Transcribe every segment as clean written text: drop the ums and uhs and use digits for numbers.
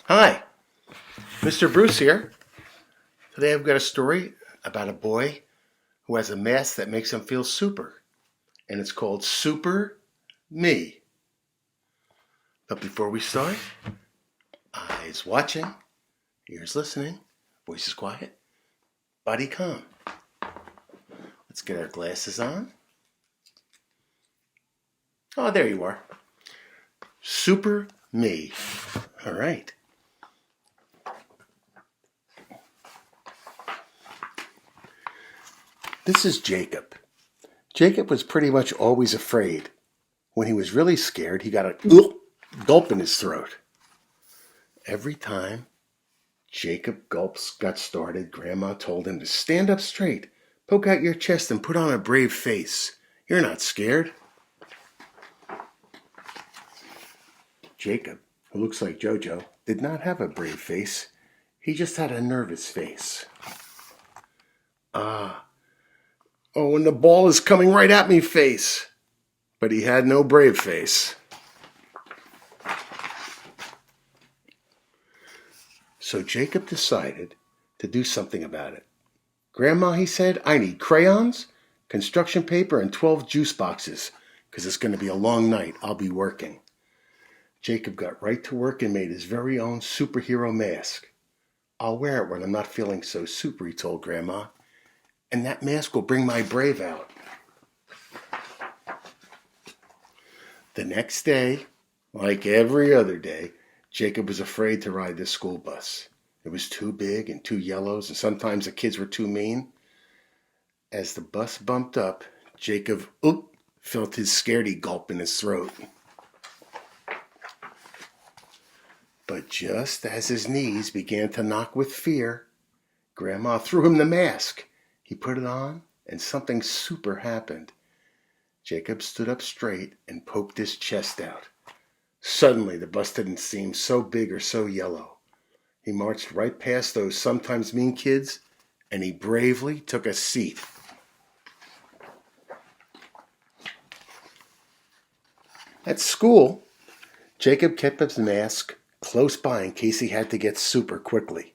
Hi, Mr. Bruce here. Today I've got a story about a boy who has a mask that makes him feel super, and it's called Super Me. But before we start, eyes watching, ears listening, voices quiet, body calm. Let's get our glasses on. Oh, there you are. Super Me. All right. This is Jacob. Jacob was pretty much always afraid. When he was really scared, he got a gulp in his throat. Every time Jacob gulps got started, Grandma told him to stand up straight, poke out your chest, and put on a brave face. You're not scared. Jacob, who looks like Jojo, did not have a brave face. He just had a nervous face. Oh, and the ball is coming right at me face. But he had no brave face. So Jacob decided to do something about it. Grandma, he said, I need crayons, construction paper, and 12 juice boxes, because it's going to be a long night. I'll be working. Jacob got right to work and made his very own superhero mask. I'll wear it when I'm not feeling so super, he told Grandma. And that mask will bring my brave out. The next day, like every other day, Jacob was afraid to ride the school bus. It was too big and too yellows, and sometimes the kids were too mean. As the bus bumped up, Jacob felt his scaredy gulp in his throat. But just as his knees began to knock with fear, Grandma threw him the mask. He put it on, and something super happened. Jacob stood up straight and poked his chest out. Suddenly, the bus didn't seem so big or so yellow. He marched right past those sometimes mean kids, and he bravely took a seat. At school, Jacob kept his mask close by in case he had to get super quickly.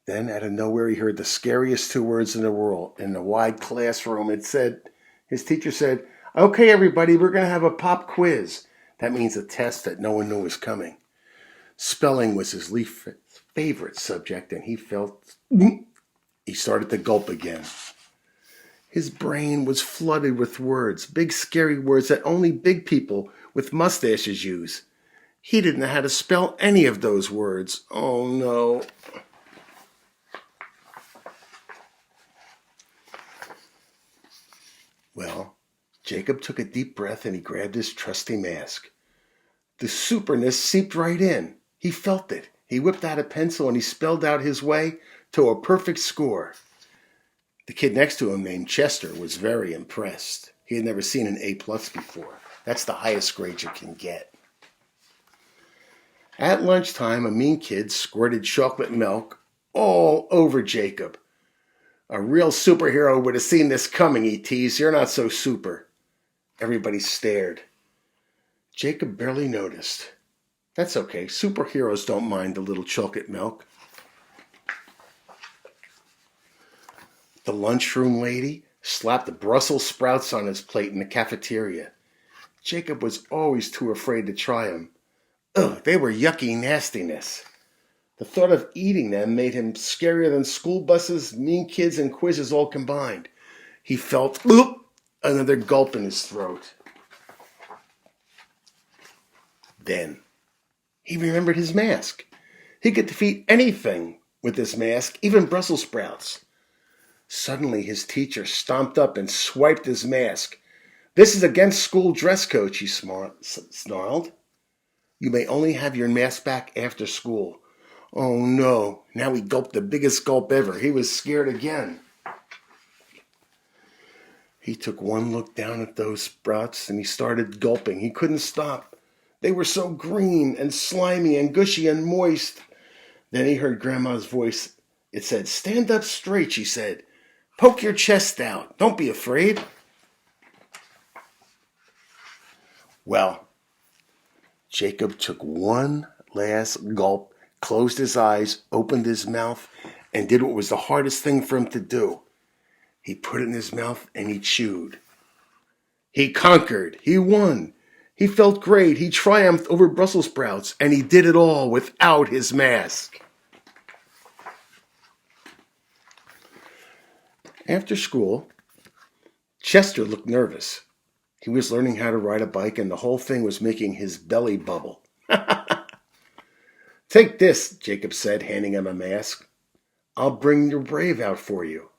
Then, out of nowhere, he heard the scariest two words in the world. In the wide classroom, his teacher said, "Okay, everybody, we're going to have a pop quiz." That means a test that no one knew was coming. Spelling was his least favorite subject, and he started to gulp again. His brain was flooded with words, big scary words that only big people with mustaches use. He didn't know how to spell any of those words. Oh no. Well, Jacob took a deep breath and he grabbed his trusty mask. The superness seeped right in. He felt it. He whipped out a pencil and he spelled out his way to a perfect score. The kid next to him, named Chester, was very impressed. He had never seen an A+ before. That's the highest grade you can get. At lunchtime, a mean kid squirted chocolate milk all over Jacob. A real superhero would have seen this coming, he teased. You're not so super. Everybody stared. Jacob barely noticed. That's okay. Superheroes don't mind a little chocolate milk. The lunchroom lady slapped Brussels sprouts on his plate in the cafeteria. Jacob was always too afraid to try them. Ugh, they were yucky nastiness. The thought of eating them made him scarier than school buses, mean kids, and quizzes all combined. He felt another gulp in his throat. Then he remembered his mask. He could defeat anything with this mask, even Brussels sprouts. Suddenly his teacher stomped up and swiped his mask. "This is against school dress code," she snarled. "You may only have your mask back after school." Oh no, now he gulped the biggest gulp ever. He was scared again. He took one look down at those sprouts and he started gulping. He couldn't stop. They were so green and slimy and gushy and moist. Then he heard Grandma's voice. It said, "Stand up straight," she said. "Poke your chest out. Don't be afraid." Well, Jacob took one last gulp closed his eyes, opened his mouth, and did what was the hardest thing for him to do. He put it in his mouth and he chewed. He conquered. He won. He felt great. He triumphed over Brussels sprouts, and he did it all without his mask. After school, Chester looked nervous. He was learning how to ride a bike, and the whole thing was making his belly bubble. Take this, Jacob said, handing him a mask. I'll bring your brave out for you.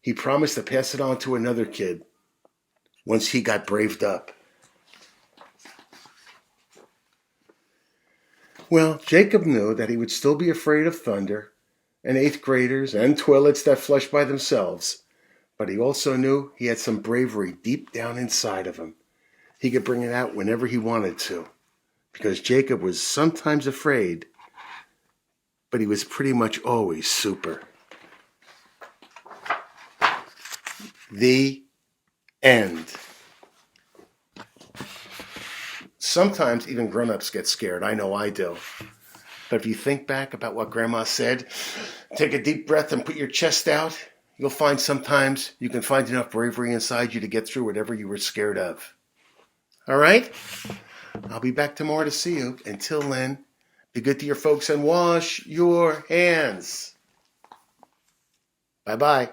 He promised to pass it on to another kid once he got braved up. Well, Jacob knew that he would still be afraid of thunder and eighth graders and toilets that flush by themselves, but he also knew he had some bravery deep down inside of him. He could bring it out whenever he wanted to, because Jacob was sometimes afraid, but he was pretty much always super. The end. Sometimes even grown-ups get scared. I know I do. But if you think back about what Grandma said, take a deep breath and put your chest out, you'll find sometimes you can find enough bravery inside you to get through whatever you were scared of. All right? I'll be back tomorrow to see you. Until then, be good to your folks and wash your hands. Bye-bye.